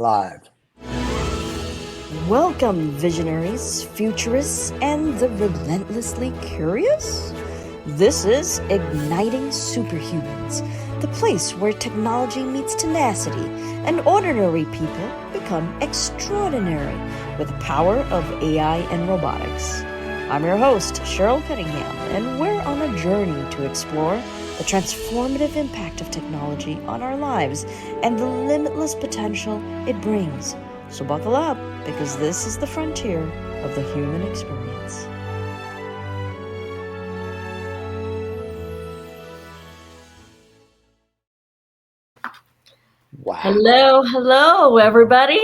Live. Welcome, visionaries, futurists, and the relentlessly curious. This is Igniting Superhumans, the place where technology meets tenacity and ordinary people become extraordinary with the power of AI and robotics. I'm your host, Cheryl Cunningham, and we're on a journey to explore the transformative impact of technology on our lives and the limitless potential it brings. So buckle up, because this is the frontier of the human experience. Wow. Hello, everybody.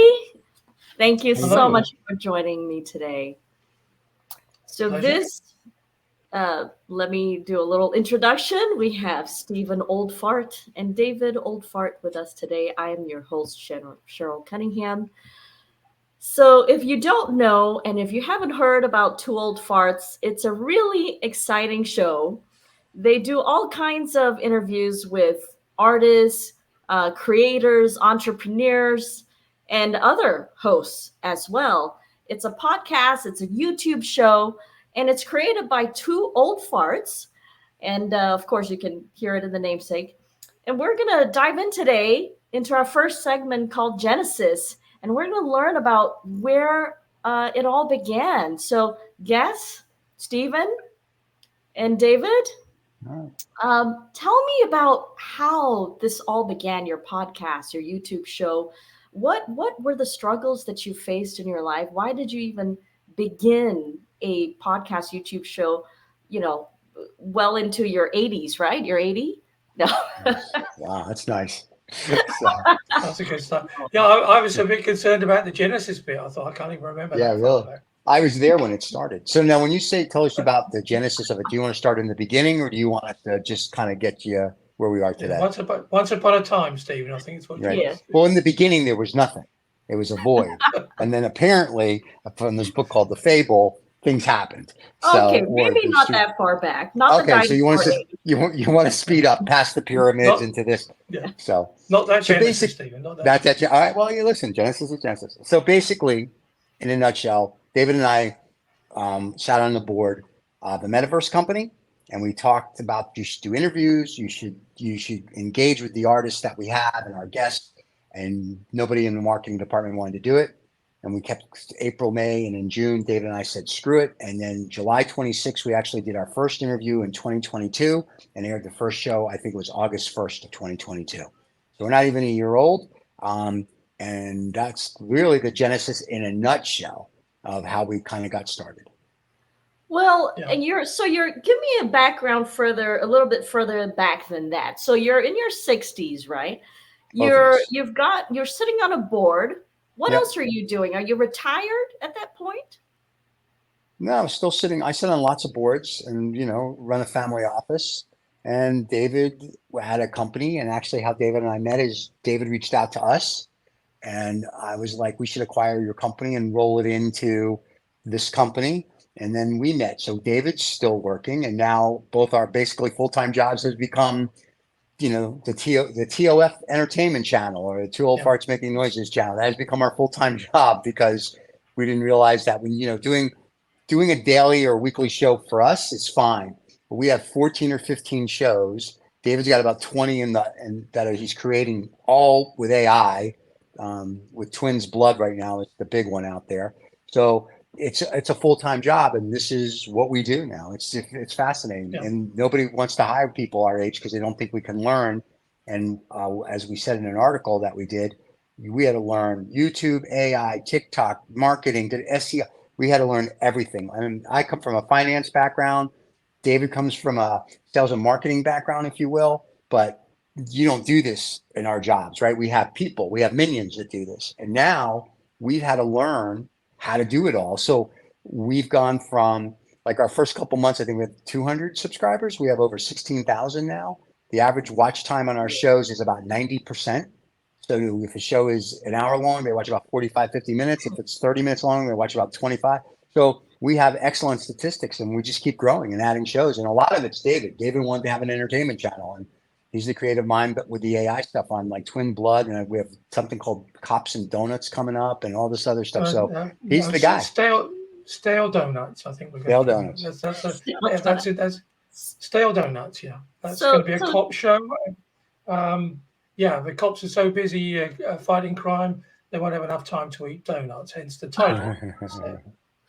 Thank you so much for joining me today. So let me do a little introduction. We have Stephen Oldfart and David Oldfart with us today. I am your host, Cheryl Cunningham. So if you don't know, and if you haven't heard about Two Old Farts, it's a really exciting show. They do all kinds of interviews with artists, creators, entrepreneurs, and other hosts as well. It's a podcast, it's a YouTube show, and it's created by two old farts. And of course, you can hear it in the namesake. And we're going to dive in today into our first segment called Genesis. And we're going to learn about where it all began. So, guess, Stephen and David, tell me about how this all began, your podcast, your YouTube show. What were the struggles that you faced in your life? Why did you even begin a podcast YouTube show, well into your 80s, right? You're 80? No. Wow, that's nice. That's a good start. Yeah, I was a bit concerned about the Genesis bit. I thought I can't even remember. Yeah, really. I was there when it started. So now when you tell us about the genesis of it, do you want to start in the beginning, or do you want to just kind of get you where we are today? Yeah, once upon a time, Stephen, I think it's what right. Well, in the beginning, there was nothing. It was a void. And then apparently, from this book called The Fable, things happened. Okay, maybe not that far back. Not okay, so you want to speed up past the pyramids into this. Yeah. So not that Genesis, Stephen. Not that. All right. Well, you listen. Genesis is Genesis. So basically, in a nutshell, David and I sat on the board of the Metaverse company, and we talked about you should do interviews. You should engage with the artists that we have and our guests. And nobody in the marketing department wanted to do it. And we kept April, May, and in June, David and I said, screw it. And then July 26th, we actually did our first interview in 2022 and aired the first show, I think it was August 1st of 2022. So we're not even a year old. And that's really the genesis in a nutshell of how we kind of got started. Well, yeah. And you're give me a background a little bit further back than that. So you're in your 60s, right? You're sitting on a board. What else are you doing? Are you retired at that point? No, I'm still sitting. I sit on lots of boards and, run a family office. And David had a company, and actually how David and I met is David reached out to us, and I was like, we should acquire your company and roll it into this company. And then we met. So David's still working, and now both our basically full-time jobs has become the TOF Entertainment Channel, or the Two Old Farts Making Noises channel. That has become our full-time job because we didn't realize that when doing a daily or weekly show for us is fine, but we have 14 or 15 shows. David's got about 20 that he's creating, all with AI, with Twins Blood right now. It's the big one out there. So it's a full-time job, and this is what we do now. It's fascinating, and nobody wants to hire people our age because they don't think we can learn. And as we said in an article that we did, we had to learn YouTube, AI, TikTok, marketing, SEO. We had to learn everything. I mean, I come from a finance background. David comes from a sales and marketing background, if you will. But you don't do this in our jobs, right? We have people, we have minions that do this, and now we've had to learn how to do it all. So we've gone from, like, our first couple months, I think we had 200 subscribers. We have over 16,000 now. The average watch time on our shows is about 90%. So if a show is an hour long, they watch about 45, 50 minutes. If it's 30 minutes long, they watch about 25. So we have excellent statistics, and we just keep growing and adding shows. And a lot of it's David. David wanted to have an entertainment channel, and He's the creative mind, but with the AI stuff on like Twin Blood, and we have something called Cops and Donuts coming up, and all this other stuff. So he's the guy. Stale donuts, I think we're Stale going to donuts. that's stale donuts. Yeah, that's So- going to be a so- cop show. Yeah, the cops are so busy fighting crime, they won't have enough time to eat donuts. Hence the title.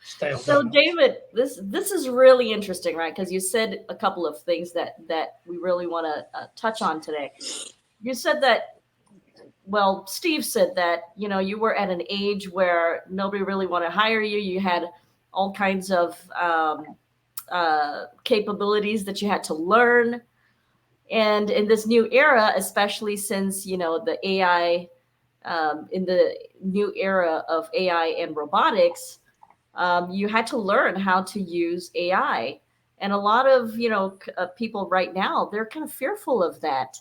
Stale So donuts. David, this is really interesting, right? Because you said a couple of things that we really want to touch on today. You said that, well, Steve said that, you know, you were at an age where nobody really wanted to hire you. You had all kinds of capabilities that you had to learn. And in this new era, especially since, you know, the AI, in the new era of AI and robotics, you had to learn how to use AI. And a lot of, you know, people right now, they're kind of fearful of that.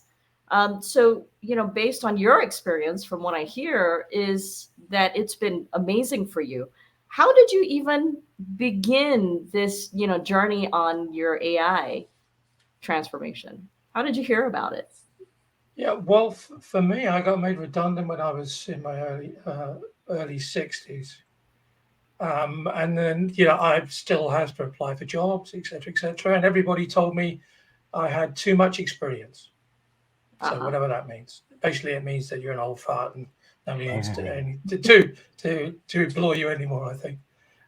So, you know, based on your experience, from what I hear, is that it's been amazing for you. How did you even begin this, you know, journey on your AI transformation? How did you hear about it? Yeah, well, for me, I got made redundant when I was in my early 60s. And then, you know, I still had to apply for jobs, et cetera, and everybody told me I had too much experience. So whatever that means. Basically, it means that you're an old fart and nobody wants to employ you anymore, I think.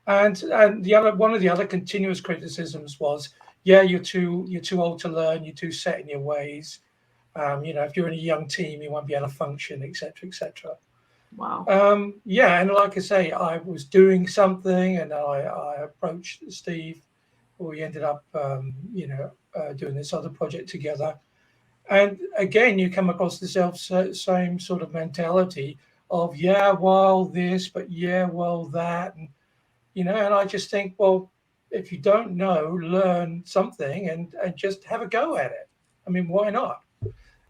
And the other one of the other continuous criticisms was, yeah, you're too old to learn, you're too set in your ways. You know, if you're in a young team, you won't be able to function, et cetera, et cetera. Wow. Yeah, and like I say, I was doing something, and I approached Steve. We ended up, you know, doing this other project together. And again, you come across the same sort of mentality of, yeah, well, this, but yeah, well, that. And, you know, and I just think, well, if you don't know, learn something and just have a go at it. I mean, why not?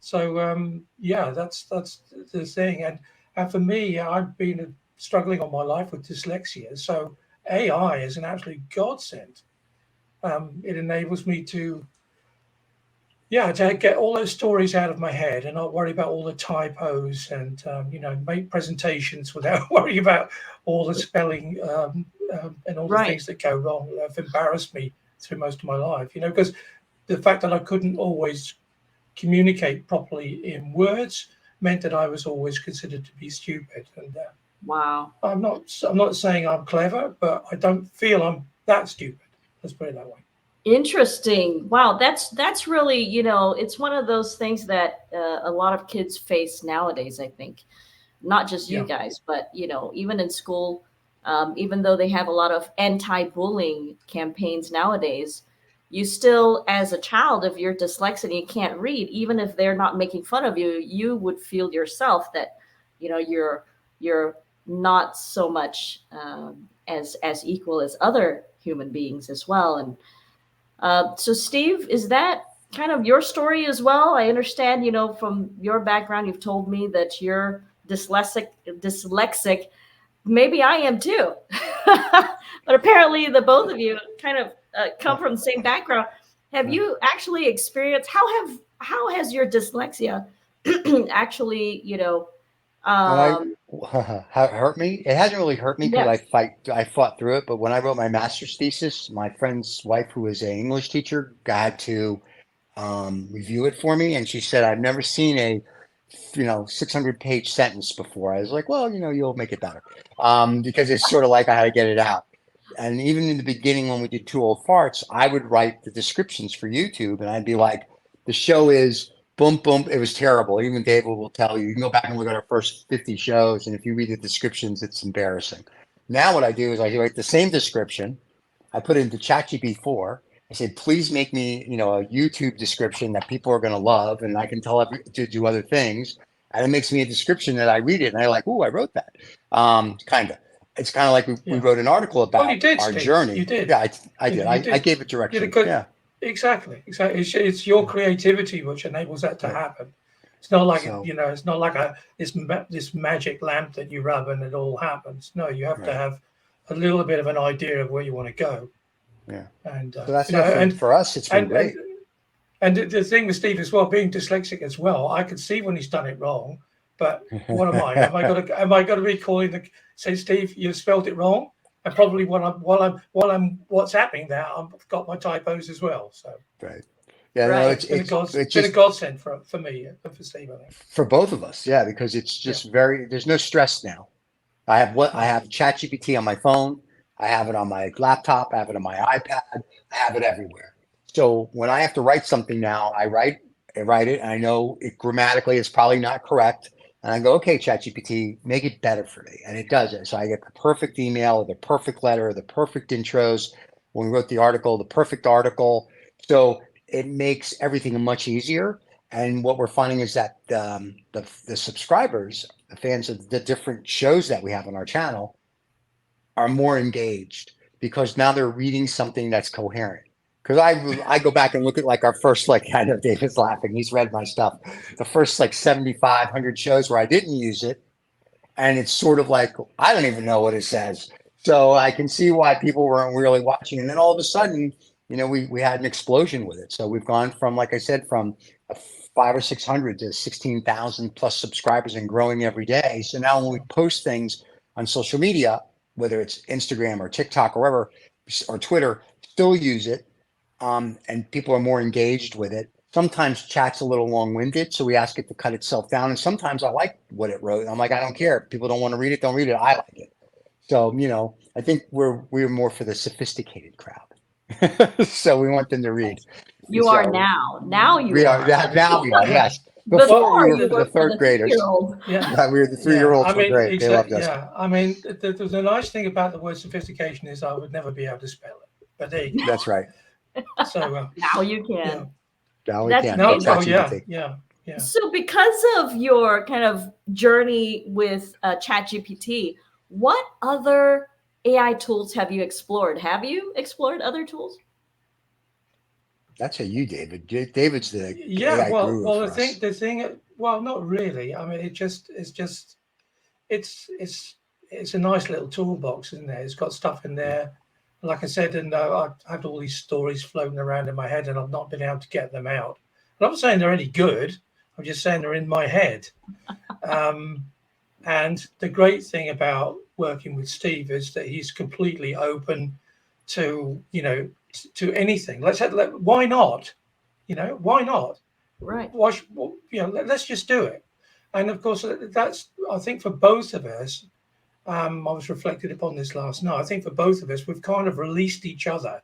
So, yeah, that's the thing. And for me, I've been struggling all my life with dyslexia. So AI is an absolute godsend. It enables me to get all those stories out of my head and not worry about all the typos and, you know, make presentations without worrying about all the spelling and all the Right. things that go wrong that have embarrassed me through most of my life, you know, because the fact that I couldn't always communicate properly in words meant that I was always considered to be stupid. And Wow. I'm not saying I'm clever, but I don't feel I'm that stupid. Let's put it that way. Interesting. Wow, that's really, you know, it's one of those things that a lot of kids face nowadays, I think. Not just you Yeah. guys, but, you know, even in school, even though they have a lot of anti-bullying campaigns nowadays, you still, as a child, if you're dyslexic and you can't read, even if they're not making fun of you, you would feel yourself that, you know, you're not so much as equal as other human beings as well. And so, Steve, is that kind of your story as well? I understand, you know, from your background, you've told me that you're dyslexic. Maybe I am too. But apparently, the both of you kind of come from the same background. Have you actually experienced how has your dyslexia actually, you know, How it hurt me? It hasn't really hurt me because yes. I fought through it. But when I wrote my master's thesis, my friend's wife, who was an English teacher, got to review it for me, and she said, "I've never seen a 600-page sentence before." I was like, "Well, you'll make it better," because it's sort of like I had to get it out. And even in the beginning, when we did Two Old Farts, I would write the descriptions for YouTube, and I'd be like, "The show is." Boom, boom. It was terrible. Even David will tell you. You can go back and look at our first 50 shows, and if you read the descriptions, it's embarrassing. Now what I do is I write the same description. I put it into ChatGPT 4. I said, please make me, a YouTube description that people are going to love, and I can tell it to do other things. And it makes me a description that I read it, and I like, oh, I wrote that. Kind of. It's kind of like we wrote an article about you did, our Steve. journey. You did. Yeah, I did. You did. I gave it direction. Yeah. Exactly. It's your creativity which enables that to happen. It's not like it's not like this magic lamp that you rub and it all happens. No, you have to have a little bit of an idea of where you want to go. Yeah. And so that's and for us, it's been great. And the thing with Steve as well, being dyslexic as well, I could see when he's done it wrong. But what am I? Am I gonna be calling say, Steve, you spelled it wrong? And probably while I'm WhatsApping there, I've got my typos as well. So Right. Yeah, no, Right. it's been a godsend for me, for Steve, I think. for both of us. Yeah, because it's just there's no stress now. I have ChatGPT on my phone. I have it on my laptop. I have it on my iPad. I have it everywhere. So when I have to write something now, I write it, and I know it grammatically is probably not correct. And I go, okay, ChatGPT, make it better for me. And it does it. So I get the perfect email, the perfect letter, the perfect intros. When we wrote the article, the perfect article. So it makes everything much easier. And what we're finding is that the subscribers, the fans of the different shows that we have on our channel, are more engaged because now they're reading something that's coherent. Because I go back and look at like our first, like, I know David's laughing, he's read my stuff, the first like 7,500 shows where I didn't use it, and it's sort of like I don't even know what it says. So I can see why people weren't really watching, and then all of a sudden, we had an explosion with it. So we've gone from, like I said, from 500 or 600 to 16,000 plus subscribers and growing every day. So now when we post things on social media, whether it's Instagram or TikTok or wherever, or Twitter, still use it. And people are more engaged with it. Sometimes chat's a little long-winded, so we ask it to cut itself down. And sometimes I like what it wrote. I'm like, I don't care. If people don't want to read it, don't read it. I like it. So, I think we're more for the sophisticated crowd. So we want them to read. You So are now. Now you we are. Now we are, yes. Before we were you for were the third graders. Yeah. We were the 3-year-olds I were mean, great. They loved us. Yeah, I mean, the nice thing about the word sophistication is I would never be able to spell it. But there you go. That's right. So now you can. yeah. Now we That's can. No, amazing. oh ChatGPT. yeah. So because of your kind of journey with ChatGPT, what other AI tools have you explored? Have you explored other tools? That's a you, David. David's the Yeah, AI well, guru well, for us. the thing, well, not really. I mean, it's it's a nice little toolbox, isn't it? It's got stuff in there. Like I said, and I've had all these stories floating around in my head, and I've not been able to get them out. And I'm not saying they're any good. I'm just saying they're in my head. And the great thing about working with Steve is that he's completely open to to anything. Why not? Why not? Right. Let's just do it. And of course, that's, I think, for both of us. I was reflected upon this last night. I think for both of us, we've kind of released each other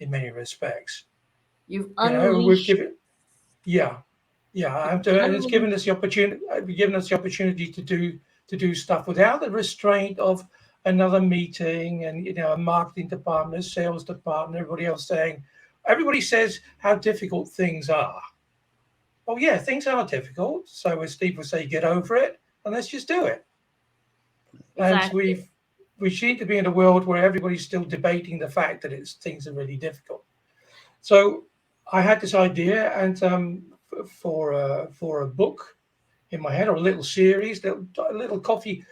in many respects. You've We've unleashed. given, yeah, and it's given us the opportunity to do stuff without the restraint of another meeting and a marketing department, a sales department, everybody says how difficult things are. Oh yeah, things are difficult. So as Steve would say, get over it and let's just do it. Exactly. And we seem to be in a world where everybody's still debating the fact that things are really difficult. So I had this idea, and for a book in my head, or a little series, a little coffee,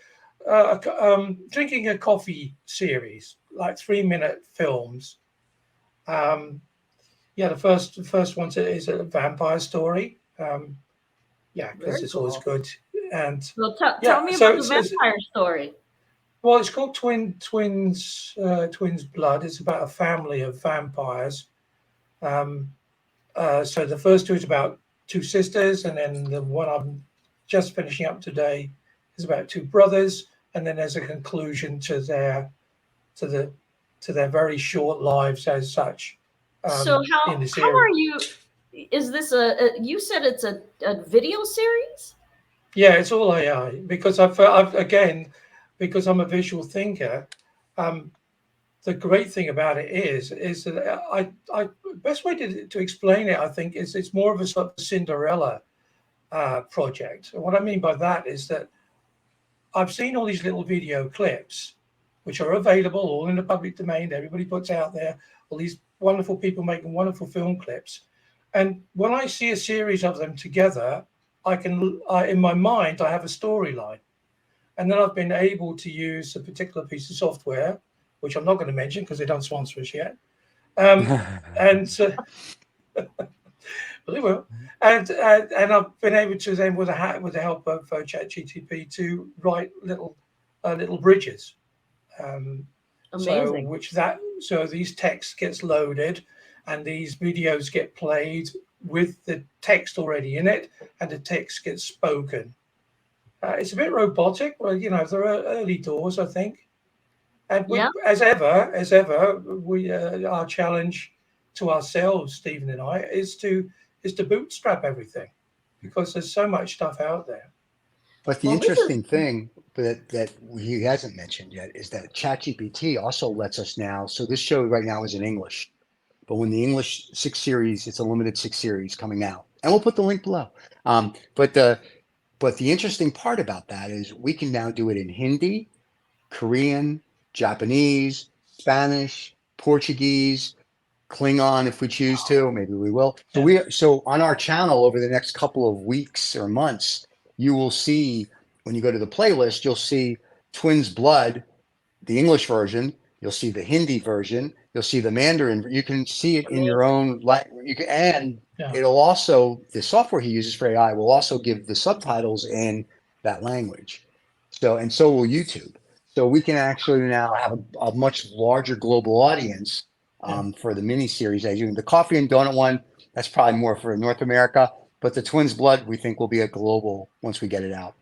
drinking a coffee series, like 3-minute films. The first one is a vampire story. Because it's always good. And so tell me about the vampire story. Well, it's called Twins Blood. It's about a family of vampires. So the first two is about two sisters, and then the one I'm just finishing up today is about two brothers, and then there's a conclusion to their very short lives as such. So how are you? Is this you said it's a video series? Yeah, it's all AI because I've because I'm a visual thinker. The great thing about it is that I best way to explain it, I think, is it's more of a sort of Cinderella project. And what I mean by that is that I've seen all these little video clips, which are available all in the public domain. Everybody puts out there all these wonderful people making wonderful film clips. And when I see a series of them together, in my mind, I have a storyline. And then I've been able to use a particular piece of software, which I'm not going to mention because they don't sponsor us yet. but they will. And I've been able to then, with the help of ChatGPT, to write little bridges. Amazing. So these texts gets loaded, and these videos get played with the text already in it, and the text gets spoken. It's a bit robotic, but there are early doors, I think. And as ever, we our challenge to ourselves, Stephen and I, is to bootstrap everything, because there's so much stuff out there. But the interesting thing that he hasn't mentioned yet is that ChatGPT also lets us now. So this show right now is in English, but when the English 6 series, it's a limited 6 series coming out, and we'll put the link below. But the interesting part about that is we can now do it in Hindi, Korean, Japanese, Spanish, Portuguese, Klingon if we choose to, maybe we will. So on our channel over the next couple of weeks or months, you will see, when you go to the playlist, you'll see Twins Blood, the English version, you'll see the Hindi version, you'll see the Mandarin. You can see it in your own language. It'll also, the software he uses for AI will also give the subtitles in that language. So will YouTube. So we can actually now have a much larger global audience for the mini series. The Coffee and Donut one, that's probably more for North America, but the Twins Blood we think will be a global once we get it out.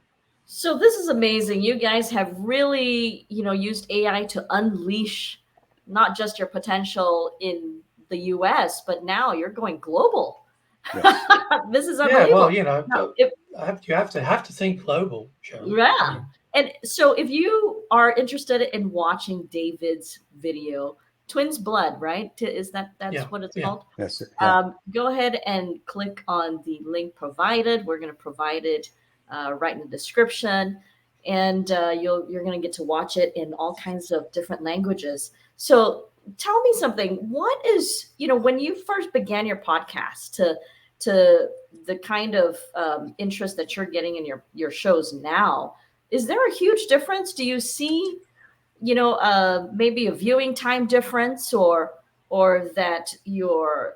So this is amazing. You guys have really, used AI to unleash not just your potential in the US, but now you're going global. Yes. This is unbelievable. Well, you have to think global, Cheryl. Yeah. And so if you are interested in watching David's video, Twins Blood, right? That's what it's called? Yes. Go ahead and click on the link provided. We're going to provide it right in the description, and you're going to get to watch it in all kinds of different languages. So tell me something. What is, when you first began your podcast to the kind of interest that you're getting in your shows now, is there a huge difference? Do you see, maybe a viewing time difference, or that your,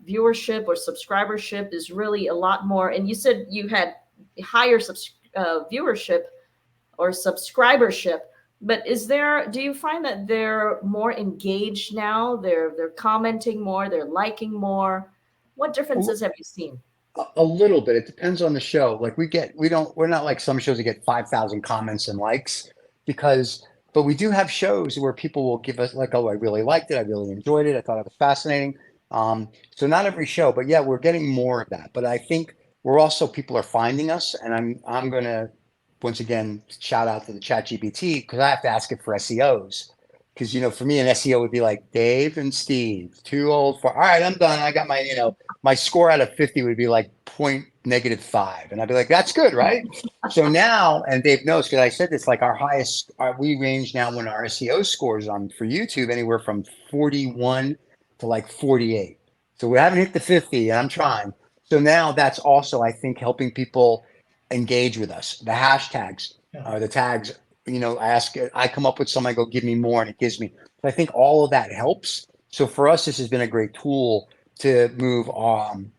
viewership or subscribership is really a lot more? And you said you had higher viewership or subscribership, but do you find that they're more engaged now? They're commenting more, they're liking more? What differences have you seen? A little bit. It depends on the show. Like we're not like some shows that get 5,000 comments and likes, but we do have shows where people will give us like, oh, I really liked it. I really enjoyed it. I thought it was fascinating. So not every show, but yeah, we're getting more of that. But I think people are finding us, and I'm going to, once again, shout out to the ChatGPT, because I have to ask it for SEOs. Because, for me, an SEO would be like Dave and Steve, too old for, all right, I'm done. I got my, my score out of 50 would be like -5. And I'd be like, that's good, right? So now, and Dave knows, because I said this, like our highest, we range now when our SEO scores for YouTube anywhere from 41 to like 48. So we haven't hit the 50, and I'm trying. So now that's also, I think, helping people engage with us. The hashtags, the tags, I come up with some, I go, give me more, and it gives me. So I think all of that helps. So for us, this has been a great tool to move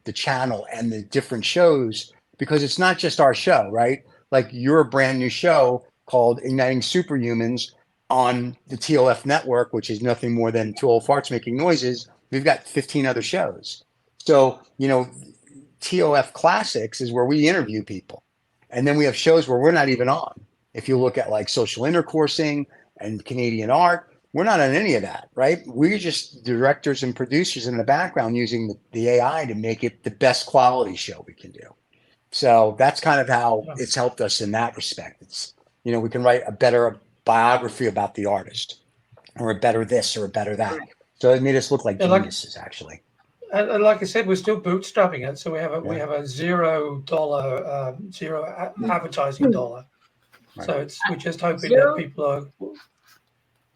the channel and the different shows, because it's not just our show, right? Like you're a brand new show called Igniting Superhumans on the TOF network, which is nothing more than two old farts making noises. We've got 15 other shows. So, TOF Classics is where we interview people. And then we have shows where we're not even on. If you look at like Social Intercoursing and Canadian Art, we're not on any of that, right? We're just directors and producers in the background using the AI to make it the best quality show we can do. So that's kind of how it's helped us in that respect. It's, we can write a better biography about the artist, or a better this or a better that. So it made us look like geniuses, actually. And like I said, we're still bootstrapping it, so we have a $0 zero advertising dollar. Right. So we're just hoping that people are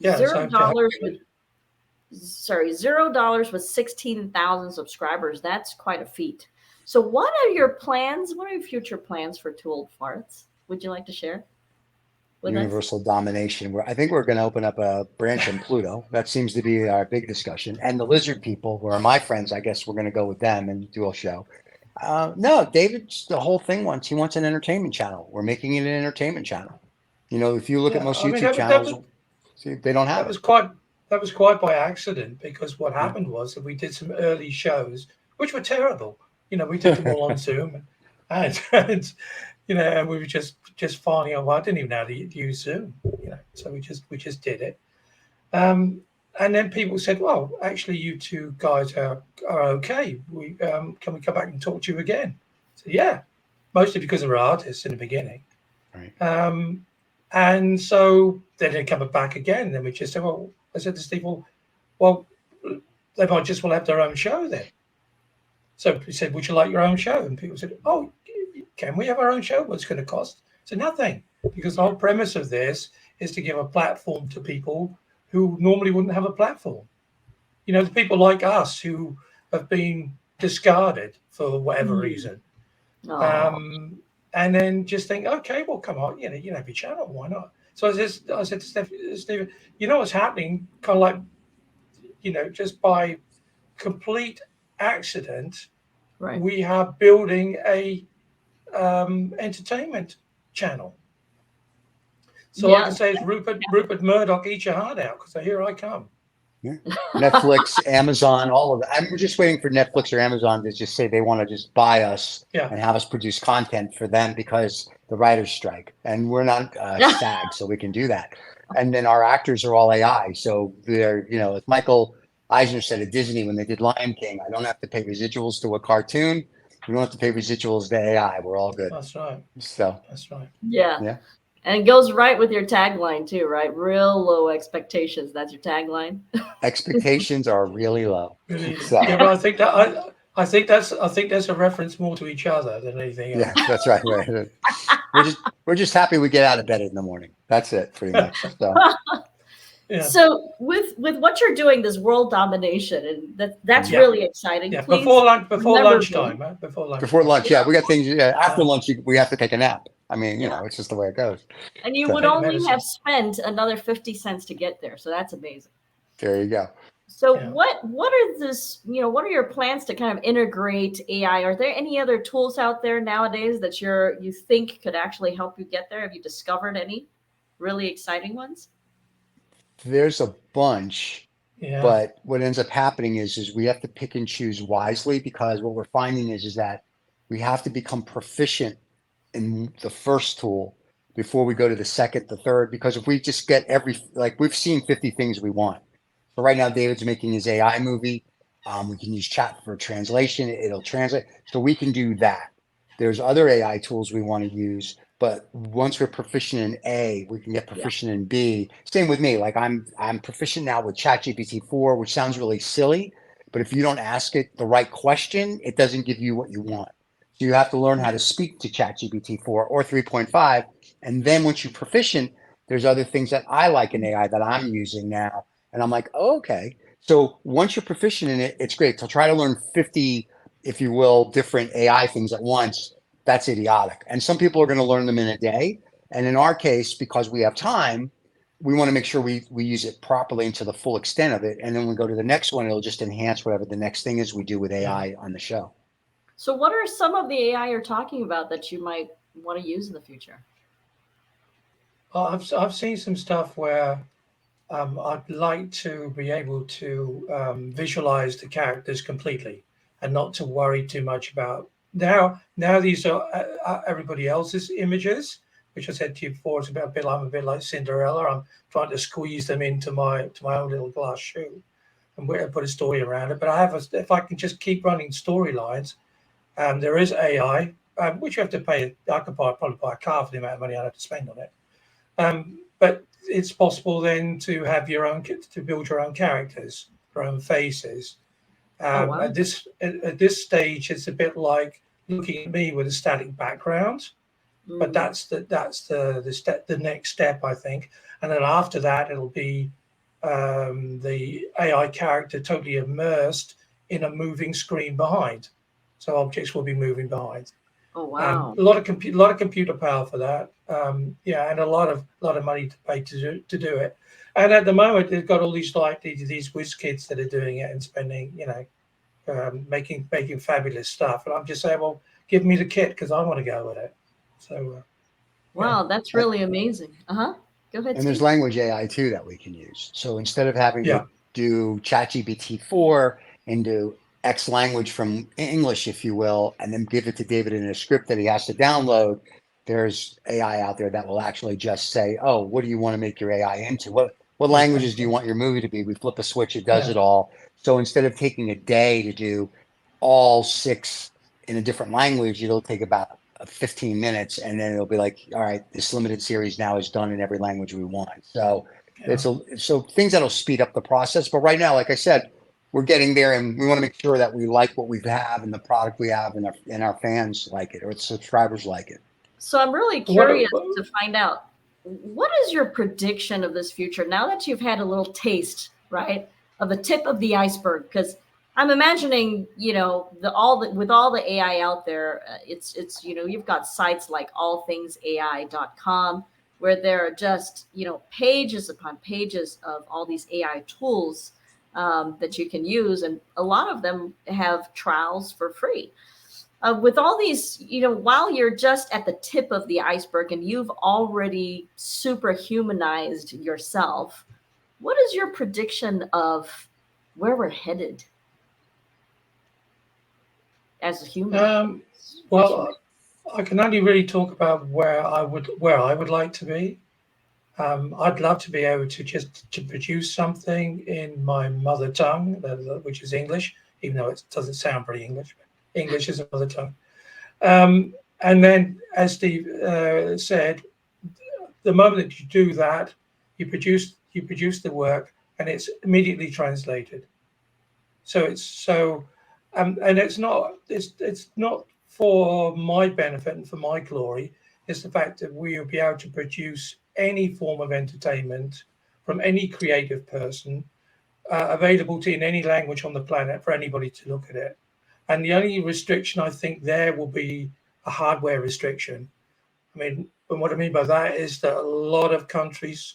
$0 with 16,000 subscribers. That's quite a feat. So what are your plans? What are your future plans for Two Old Farts? Would you like to share? with us? Universal domination. I think we're going to open up a branch in Pluto. That seems to be our big discussion. And the lizard people, who are my friends, I guess we're going to go with them and do a show. No, David's the whole thing wants. He wants an entertainment channel. We're making it an entertainment channel. You know, if you look at most YouTube channels, see, they don't have it. That was quite by accident, because what happened was that we did some early shows which were terrible. You know, we did them all on Zoom, and you know, and we were just finding out. Well, I didn't even know how to use Zoom. You know, so we just did it. And then people said, "Well, actually, you two guys are okay. Can we come back and talk to you again?" So yeah, mostly because we're artists in the beginning. Right. And so then they come back again. Then we just said, "Well," I said to Steve, "Well, they might just have their own show then." So we said, "Would you like your own show?" And people said, "Oh, can we have our own show? What's it going to cost?" So nothing, because the whole premise of this is to give a platform to people who normally wouldn't have a platform. You know, the people like us who have been discarded for whatever reason. And then just think, okay, well, come on, you know, have your channel, why not? So I said to Stephen, you know what's happening? Kind of like, you know, just by complete accident, Right. we are building a entertainment channel. So all I can say is, Rupert Murdoch, eat your heart out, because here I come. Yeah. Netflix, Amazon, all of that. We're just waiting for Netflix or Amazon to just say they want to just buy us and have us produce content for them, because the writers strike, and we're not SAG, so we can do that. And then our actors are all AI, so they're, you know, as Michael Eisner said at Disney when they did Lion King, I don't have to pay residuals to a cartoon. We don't have to pay residuals to AI. We're all good. That's right. So that's right. Yeah. And it goes right with your tagline too, right? Real low expectations. That's your tagline. Expectations are really low. Really, so. Yeah, but I think that's a reference more to each other than anything else. Yeah, that's right. Right. We're just happy we get out of bed in the morning. That's it, pretty much. So. So with what you're doing, this world domination, and that's really exciting. Yeah, please before lunchtime. Before lunch, yeah, we got things. Yeah, after lunch, we have to take a nap. I mean, you know, it's just the way it goes. And you would only have spent another 50 cents to get there, so that's amazing. There you go. So what are this? You know, what are your plans to kind of integrate AI? Are there any other tools out there nowadays that you think could actually help you get there? Have you discovered any really exciting ones? There's a bunch, but what ends up happening is we have to pick and choose wisely, because what we're finding is that we have to become proficient in the first tool before we go to the second, the third, because if we just get we've seen 50 things we want. So right now, David's making his AI movie. We can use chat for translation. It'll translate. So we can do that. There's other AI tools we want to use, but once we're proficient in A, we can get proficient in B. Same with me. Like I'm proficient now with ChatGPT-4, which sounds really silly, but if you don't ask it the right question, it doesn't give you what you want. So you have to learn how to speak to ChatGPT-4 or 3.5. And then once you're proficient, there's other things that I like in AI that I'm using now. And I'm like, oh, okay. So once you're proficient in it, it's great. So try to learn 50, if you will, different AI things at once. That's idiotic. And some people are going to learn them in a day. And in our case, because we have time, we want to make sure we use it properly and to the full extent of it. And then we go to the next one, it'll just enhance whatever the next thing is we do with AI on the show. So what are some of the AI you're talking about that you might want to use in the future? I've seen some stuff where I'd like to be able to visualize the characters completely and not to worry too much about now these are everybody else's images, which I said to you before. It's I'm a bit like Cinderella. I'm trying to squeeze them into my own little glass shoe and put a story around it. But if I can just keep running storylines, there is AI, which you have to pay. I could probably buy a car for the amount of money I'd have to spend on it. But it's possible then to have to build your own characters, your own faces. Wow. At this stage, it's a bit like looking at me with a static background, but that's the next step, I think. And then after that, it'll be the AI character totally immersed in a moving screen behind. So objects will be moving behind. Oh, wow. A lot of computer power for that. Yeah, and a lot of money to pay to do it. And at the moment, they've got all these whiz kids that are doing it and spending, making fabulous stuff. And I'm just saying, well, give me the kit because I want to go with it. So yeah, Wow, that's really amazing. Uh-huh. Go ahead, And there's Steve. language AI too that we can use. So instead of having to yeah, do ChatGPT 4 and do X language from English, if you will, and then give it to David in a script that he has to download, there's AI out there that will actually just say, oh, what do you want to make your AI into? What languages do you exactly. want your movie to be? We flip a switch, it does Yeah, it all. So instead of taking a day to do all six in a different language, it'll take about 15 minutes, and then it'll be like, all right, this limited series now is done in every language we want. So yeah. so things that'll speed up the process. But right now, like I said, we're getting there, and we want to make sure that we like what we have and the product we have, and our fans like it, or subscribers like it. So I'm really What? curious to find out, what is your prediction of this future now that you've had a little taste, right, of the tip of the iceberg? Because I'm imagining, with all the AI out there, it's you've got sites like allthingsai.com where there are just pages upon pages of all these AI tools that you can use, and a lot of them have trials for free. With all these, while you're just at the tip of the iceberg and you've already superhumanized yourself, what is your prediction of where we're headed as a human? As human. Well, I can only really talk about where I would like to be. I'd love to be able to produce something in my mother tongue, which is English, even though it doesn't sound very English. But English is a mother tongue. And then, as Steve said, the moment that you do that, you produce the work, and it's immediately translated. And it's not for my benefit and for my glory. It's the fact that we will be able to produce any form of entertainment from any creative person, available to in any language on the planet for anybody to look at it. And the only restriction I think there will be a hardware restriction. I mean, and what I mean by that is that a lot of countries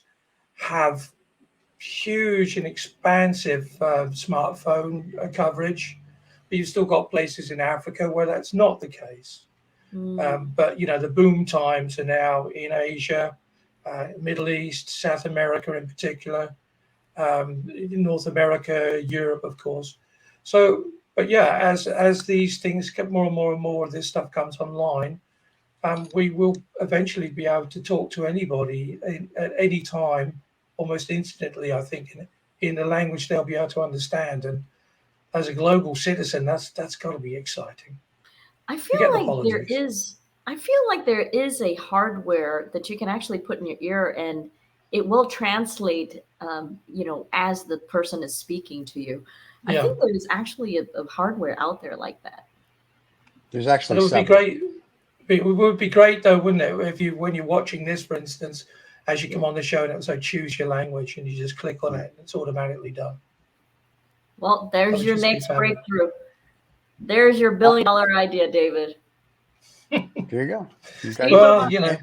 have huge and expansive smartphone coverage, but you've still got places in Africa where that's not the case. Mm. But the boom times are now in Asia, Middle East, South America in particular, North America, Europe, of course. So, but yeah, as these things get more and more and more of this stuff comes online, we will eventually be able to talk to anybody at any time, almost instantly. I think in a language they'll be able to understand, and as a global citizen, that's got to be exciting. I feel Forget the like there politics. is I feel like there is a hardware that you can actually put in your ear and it will translate as the person is speaking to you. I Yeah, think there is actually a hardware out there like that. There's and actually it would be several. great. It would be great though, wouldn't it? If you when you're watching this, for instance, as you come on the show and it will say choose your language, and you just click on Yeah. it, and it's automatically done. Well, That there's would your just be next fabulous. breakthrough. There's your Uh, $1 billion idea, David. Here you go. You guys, Steve, what Well, about you?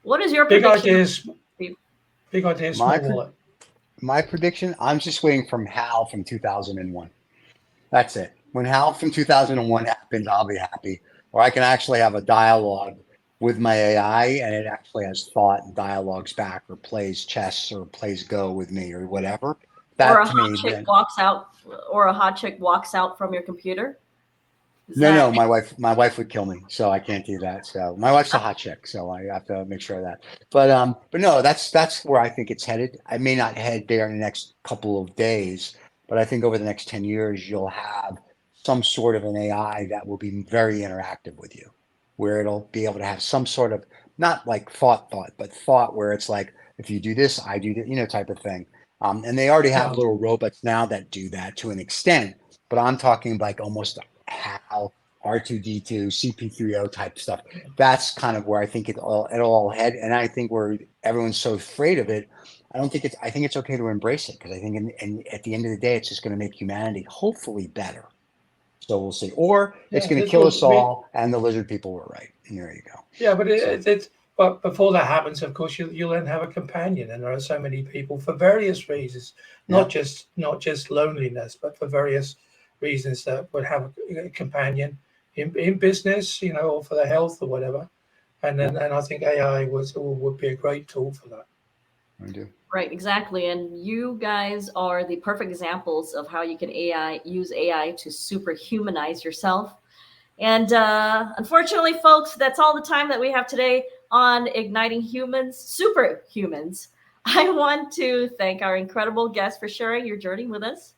What is your big prediction, ideas, Steve? big ideas, my small pre- wallet. my prediction. I'm just waiting from Hal from 2001. That's it. When Hal from 2001 happens, I'll be happy. Or I can actually have a dialogue with my AI and it actually has thought and dialogues back or plays chess or plays Go with me or whatever. Or That a to hot me, chick then walks out, or a hot chick walks out from your computer? Is no, that no, my wife would kill me, so I can't do that. So my wife's a hot chick, so I have to make sure of that. But no, that's where I think it's headed. I may not head there in the next couple of days, but I think over the next 10 years, you'll have some sort of an AI that will be very interactive with you, where it'll be able to have some sort of not like thought, but thought where it's like, if you do this, I do that, type of thing. And they already have Yeah, little robots now that do that to an extent, but I'm talking like almost HAL, R2D2, CP30 type stuff. That's kind of where I think it'll all head. And I think where everyone's so afraid of it, I think it's okay to embrace it because I think at the end of the day, it's just going to make humanity hopefully better. So we'll see. Or it's Yeah, going to this kill will us be, all, and the lizard people were right. And there you go. yeah, but So- but before that happens, of course, you'll then have a companion, and there are so many people for various reasons, not just loneliness, but for various reasons that would have a companion in business, or for their health or whatever. And I think AI would be a great tool for that. I do. Right, exactly. And you guys are the perfect examples of how you can use AI to superhumanize yourself. And unfortunately, folks, that's all the time that we have today on Igniting Humans, Superhumans. I want to thank our incredible guests for sharing your journey with us,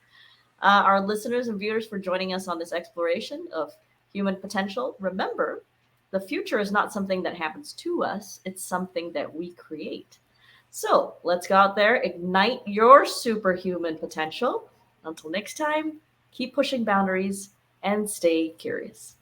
our listeners and viewers for joining us on this exploration of human potential. Remember, the future is not something that happens to us, it's something that we create. So let's go out there, ignite your superhuman potential. Until next time, keep pushing boundaries and stay curious.